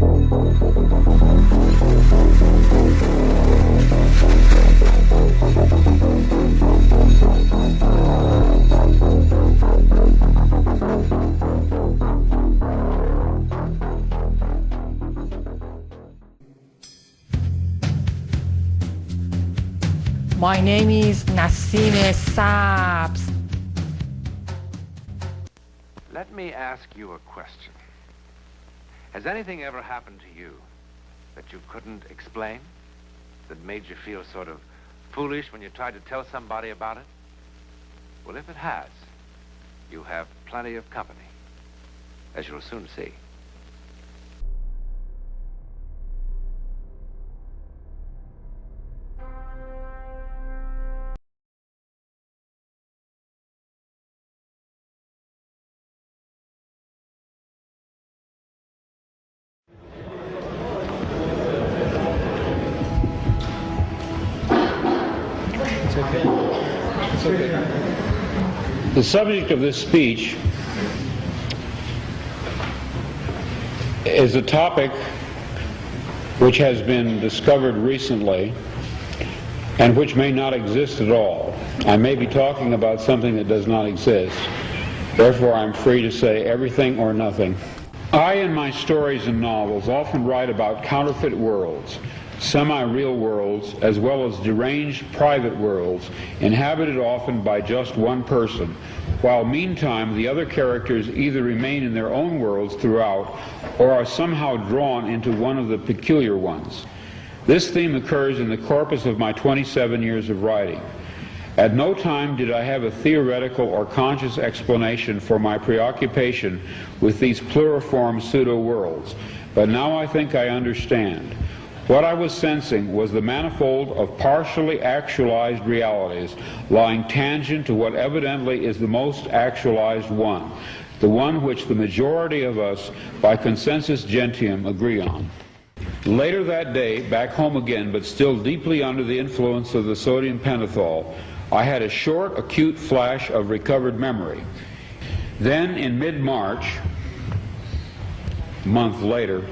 My name is Nassim Sabs. Let me ask you a question. Has anything ever happened to you that you couldn't explain? That made you feel sort of foolish when you tried to tell somebody about it? Well, if it has, you have plenty of company, as you'll soon see. It's okay. The subject of this speech is a topic which has been discovered recently and which may not exist at all. I may be talking about something that does not exist. Therefore, I'm free to say everything or nothing. I, in my stories and novels, often write about counterfeit worlds, semi-real worlds, as well as deranged private worlds, inhabited often by just one person, while meantime the other characters either remain in their own worlds throughout or are somehow drawn into one of the peculiar ones. This theme occurs in the corpus of my 27 years of writing. At no time did I have a theoretical or conscious explanation for my preoccupation with these pluriform pseudo-worlds, but now I think I understand. What I was sensing was the manifold of partially actualized realities lying tangent to what evidently is the most actualized one, the one which the majority of us, by consensus gentium, agree on. Later that day, back home again, but still deeply under the influence of the sodium pentothal, I had a short, acute flash of recovered memory. Then, in mid-March, a month later,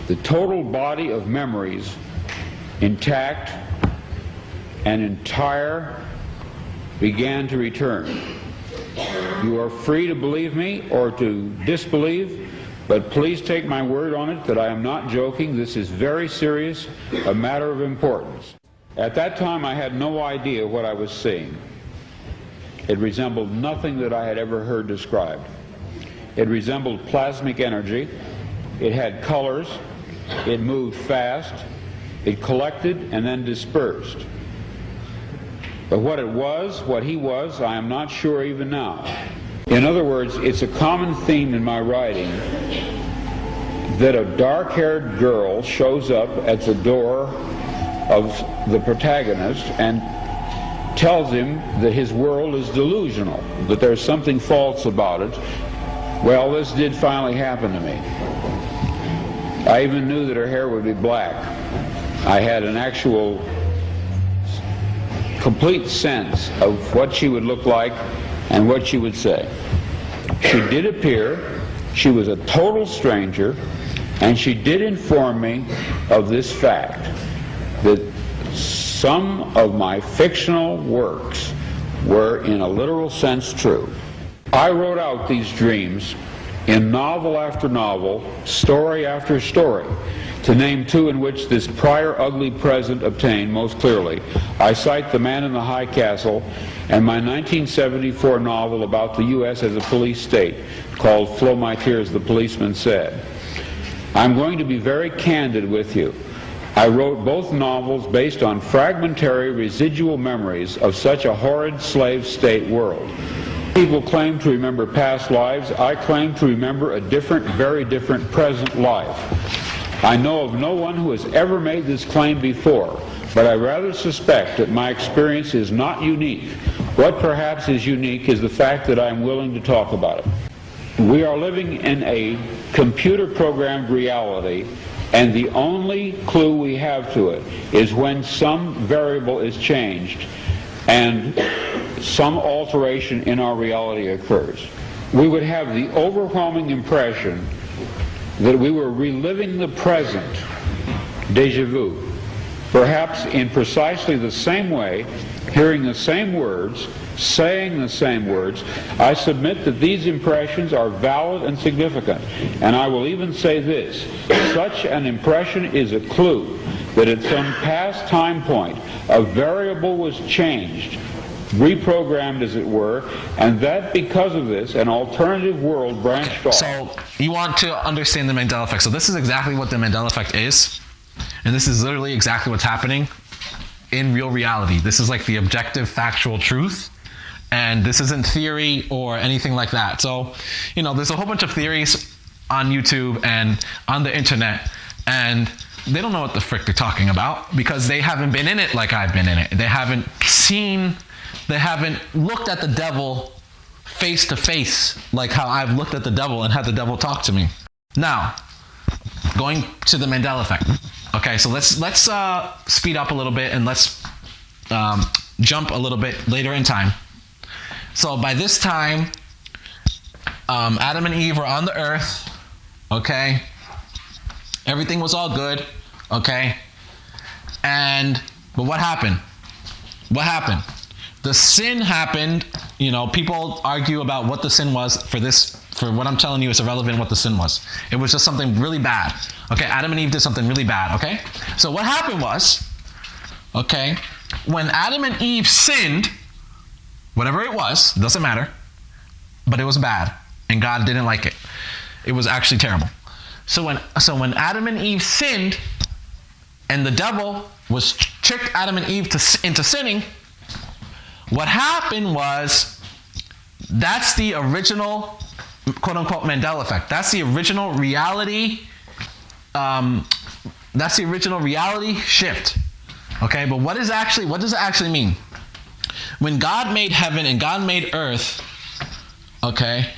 the total body of memories, intact and entire, began to return. You are free to believe me or to disbelieve, but please take my word on it that I am not joking. This is very serious, a matter of importance. At that time, I had no idea what I was seeing. It resembled nothing that I had ever heard described. It resembled plasmic energy. It had colors. It moved fast. It collected and then dispersed. But what it was, what he was, I am not sure even now. In other words, it's a common theme in my writing that a dark-haired girl shows up at the door of the protagonist and tells him that his world is delusional, that there's something false about it. Well, this did finally happen to me. I even knew that her hair would be black. I had an actual complete sense of what she would look like and what she would say. She did appear, she was a total stranger, and she did inform me of this fact, that some of my fictional works were in a literal sense true. I wrote out these dreams in novel after novel, story after story. To name two in which this prior ugly present obtained most clearly, I cite The Man in the High Castle and my 1974 novel about the U.S. as a police state called Flow My Tears, the Policeman Said. I'm going to be very candid with you. I wrote both novels based on fragmentary residual memories of such a horrid slave state world. People claim to remember past lives. I claim to remember a different, very different present life. I know of no one who has ever made this claim before, but I rather suspect that my experience is not unique. What perhaps is unique is the fact that I'm willing to talk about it. We are living in a computer-programmed reality, and the only clue we have to it is when some variable is changed and some alteration in our reality occurs. We would have the overwhelming impression that we were reliving the present, déjà vu, perhaps in precisely the same way, hearing the same words, saying the same words, I submit that these impressions are valid and significant. And I will even say this, such an impression is a clue that at some past time point, a variable was changed, reprogrammed as it were, and that because of this, an alternative world branched off. So you want to understand the Mandela Effect. So this is exactly what the Mandela Effect is. And this is literally exactly what's happening in real reality. This is like the objective, factual truth. And this isn't theory or anything like that. So, you know, there's a whole bunch of theories on YouTube and on the internet, and they don't know what the frick they're talking about because they haven't been in it like I've been in it. They haven't looked at the devil face to face like how I've looked at the devil and had the devil talk to me. Now, going to the Mandela Effect. Okay, so let's speed up a little bit and let's jump a little bit later in time. So by this time, Adam and Eve were on the earth, okay? Everything was all good, okay? But what happened? What happened? The sin happened. You know, people argue about what the sin was. For what I'm telling you, it's irrelevant what the sin was. It was just something really bad. Okay, Adam and Eve did something really bad, okay? So what happened was, okay, when Adam and Eve sinned, whatever it was, doesn't matter, but it was bad, and God didn't like it. It was actually terrible. So when Adam and Eve sinned, and the devil was tricked Adam and Eve into sinning, what happened was, that's the original, quote-unquote, Mandela Effect. That's the original reality. That's the original reality shift. Okay, but what does it actually mean? When God made heaven and God made earth, okay,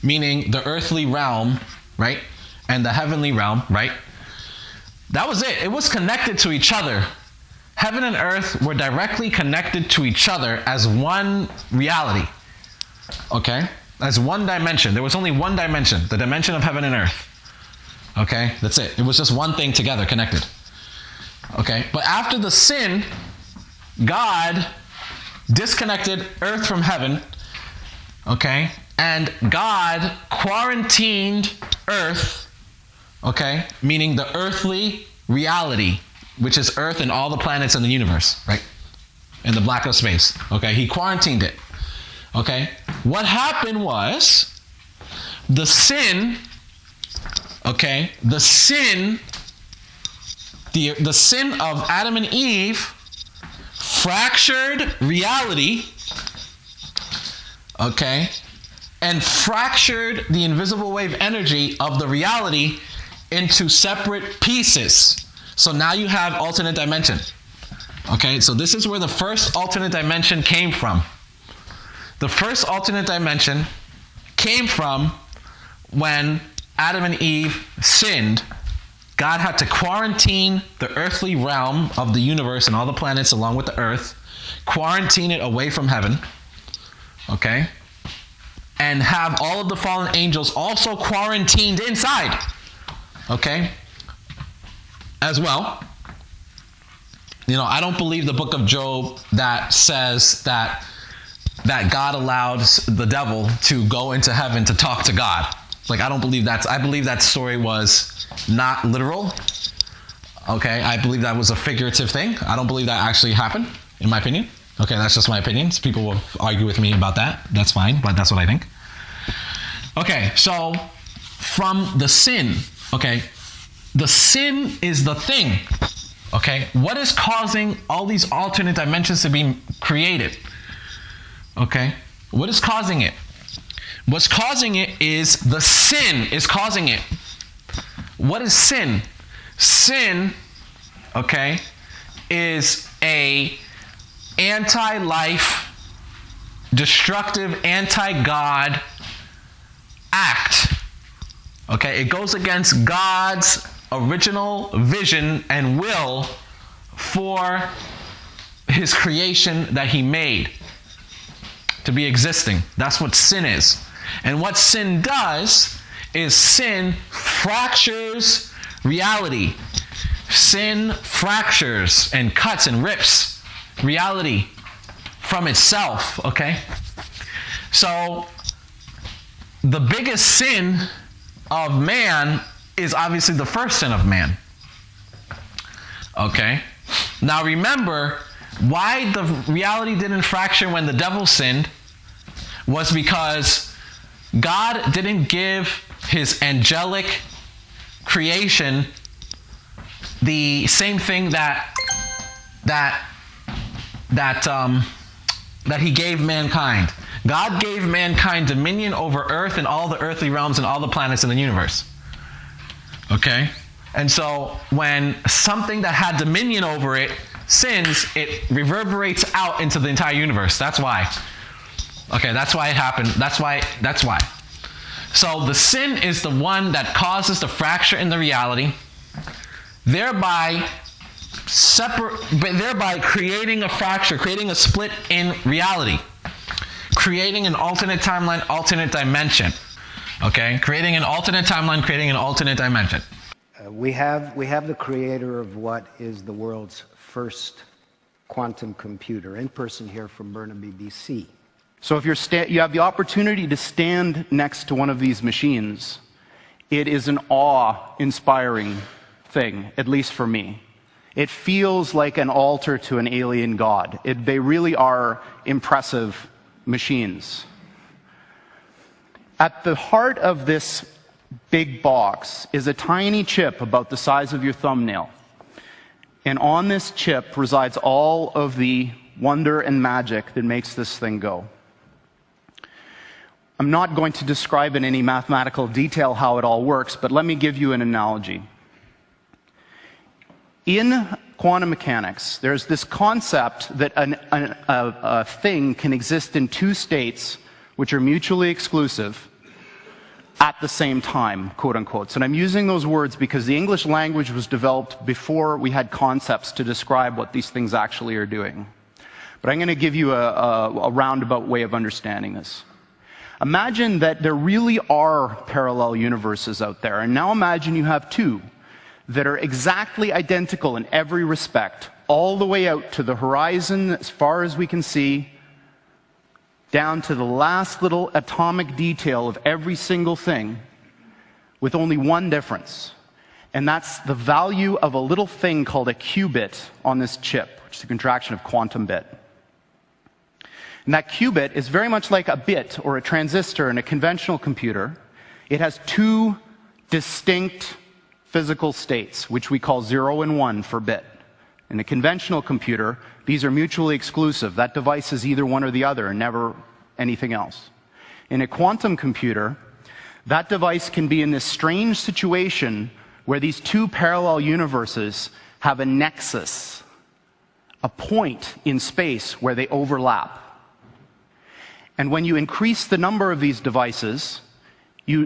meaning the earthly realm, right, and the heavenly realm, right, that was it. It was connected to each other. Heaven and earth were directly connected to each other as one reality, okay, as one dimension. There was only one dimension, the dimension of heaven and earth. Okay, that's it. It was just one thing together, connected. Okay, but after the sin, God disconnected earth from heaven, okay, and God quarantined earth, okay, meaning the earthly reality, which is earth and all the planets in the universe, right, in the black of space, okay, he quarantined it, okay. What happened was, the sin, okay, the sin of Adam and Eve fractured reality, okay, and fractured the invisible wave energy of the reality into separate pieces. So now you have alternate dimension. Okay, so this is where the first alternate dimension came from. The first alternate dimension came from when Adam and Eve sinned. God had to quarantine the earthly realm of the universe and all the planets along with the earth, quarantine it away from heaven, okay, and have all of the fallen angels also quarantined inside, okay, as well. You know, I don't believe the book of Job that says that God allowed the devil to go into heaven to talk to God. Like, I don't believe that. I believe that story was not literal. Okay, I believe that was a figurative thing. I don't believe that actually happened, in my opinion. Okay, that's just my opinion. People will argue with me about that. That's fine, but that's what I think. Okay, so from the sin, okay, the sin is the thing. Okay, what is causing all these alternate dimensions to be created? Okay, what is causing it? What's causing it is the sin is causing it. What is sin? Sin, okay, is a anti-life, destructive, anti-God act. Okay, it goes against God's original vision and will for his creation that he made to be existing. That's what sin is. And what sin does is sin fractures reality. Sin fractures and cuts and rips reality from itself, okay? So the biggest sin of man is obviously the first sin of man. Okay? Now remember, why the reality didn't fracture when the devil sinned was because God didn't give his angelic creation the same thing that he gave mankind. God gave mankind dominion over earth and all the earthly realms and all the planets in the universe. Okay? And so when something that had dominion over it sins, it reverberates out into the entire universe. That's why. Okay, that's why it happened. That's why. So the sin is the one that causes the fracture in the reality, thereby creating a fracture, creating a split in reality, creating an alternate timeline, alternate dimension. Okay? Creating an alternate timeline, creating an alternate dimension. We have the creator of what is the world's first quantum computer in person here from Burnaby, BC. So if you have the opportunity to stand next to one of these machines, it is an awe-inspiring thing, at least for me. It feels like an altar to an alien god. They really are impressive machines. At the heart of this big box is a tiny chip about the size of your thumbnail. And on this chip resides all of the wonder and magic that makes this thing go. I'm not going to describe in any mathematical detail how it all works, but let me give you an analogy. In quantum mechanics, there's this concept that a thing can exist in two states which are mutually exclusive at the same time, quote unquote. And I'm using those words because the English language was developed before we had concepts to describe what these things actually are doing. But I'm going to give you a roundabout way of understanding this. Imagine that there really are parallel universes out there, and now imagine you have two that are exactly identical in every respect, all the way out to the horizon as far as we can see, down to the last little atomic detail of every single thing, with only one difference. And that's the value of a little thing called a qubit on this chip, which is a contraction of quantum bit. And that qubit is very much like a bit or a transistor in a conventional computer. It has two distinct physical states, which we call 0 and 1 for bit. In a conventional computer, these are mutually exclusive. That device is either one or the other and never anything else. In a quantum computer, that device can be in this strange situation where these two parallel universes have a nexus, a point in space where they overlap. And when you increase the number of these devices,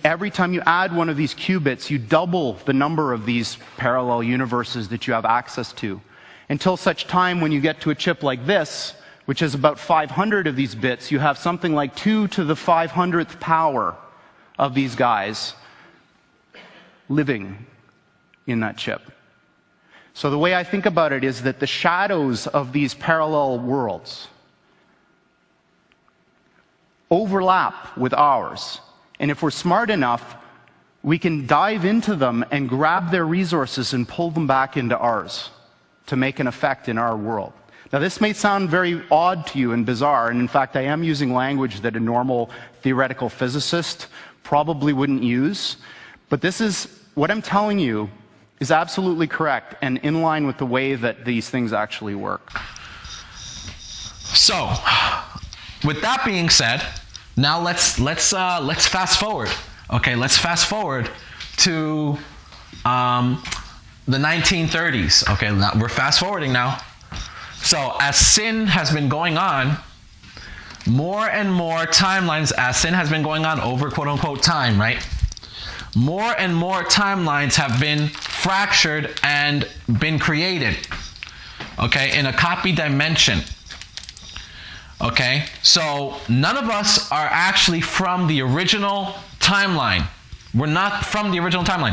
every time you add one of these qubits, you double the number of these parallel universes that you have access to. Until such time when you get to a chip like this, which is about 500 of these bits, you have something like 2 to the 500th power of these guys living in that chip. So the way I think about it is that the shadows of these parallel worlds overlap with ours. And if we're smart enough, we can dive into them and grab their resources and pull them back into ours to make an effect in our world. Now, this may sound very odd to you and bizarre, and in fact, I am using language that a normal theoretical physicist probably wouldn't use, but this is, what I'm telling you is absolutely correct and in line with the way that these things actually work. So, with that being said, now let's fast forward. Okay, let's fast forward to the 1930s. Okay, now we're fast forwarding now. So as sin has been going on, more and more timelines, as sin has been going on over quote unquote time, right? More and more timelines have been fractured and been created, okay, in a copy dimension. Okay, so none of us are actually from the original timeline. We're not from the original timeline.